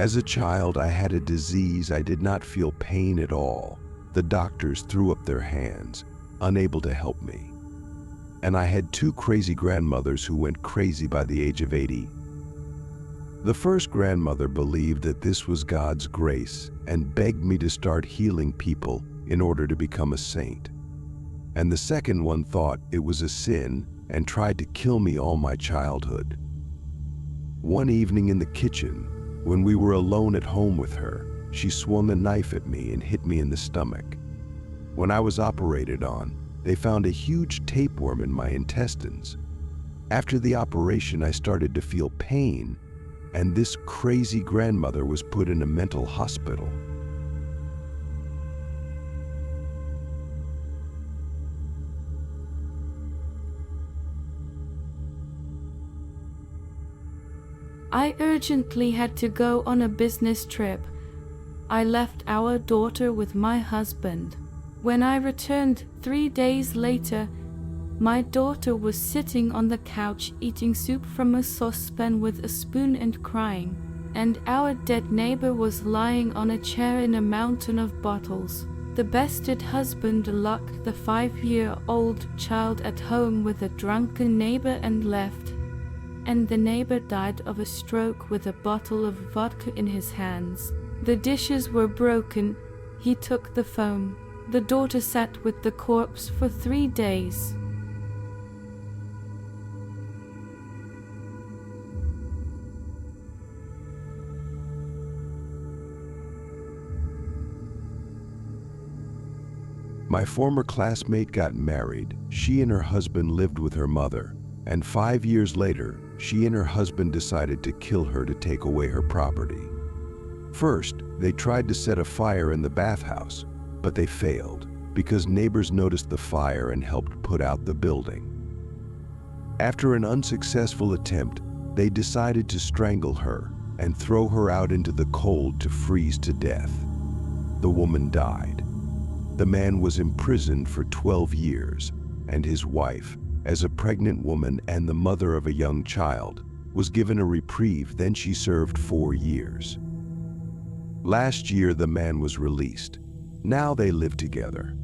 As a child, I had a disease. I did not feel pain at all. The doctors threw up their hands, unable to help me. And I had two crazy grandmothers who went crazy by the age of 80. The first grandmother believed that this was God's grace and begged me to start healing people in order to become a saint. And the second one thought it was a sin and tried to kill me all my childhood. One evening in the kitchen, when we were alone at home with her, she swung a knife at me and hit me in the stomach. When I was operated on, they found a huge tapeworm in my intestines. After the operation, I started to feel pain, and this crazy grandmother was put in a mental hospital. I urgently had to go on a business trip. I left our daughter with my husband. When I returned 3 days later, my daughter was sitting on the couch eating soup from a saucepan with a spoon and crying, and our dead neighbor was lying on a chair in a mountain of bottles. The bastard husband locked the 5-year-old child at home with a drunken neighbor and left. And the neighbor died of a stroke with a bottle of vodka in his hands. The dishes were broken. He took the phone. The daughter sat with the corpse for 3 days. My former classmate got married. She and her husband lived with her mother. And 5 years later, she and her husband decided to kill her to take away her property. First, they tried to set a fire in the bathhouse, but they failed because neighbors noticed the fire and helped put out the building. After an unsuccessful attempt, they decided to strangle her and throw her out into the cold to freeze to death. The woman died. The man was imprisoned for 12 years, and his wife, as a pregnant woman and the mother of a young child, was given a reprieve. Then she served 4 years. Last year, the man was released. Now they live together.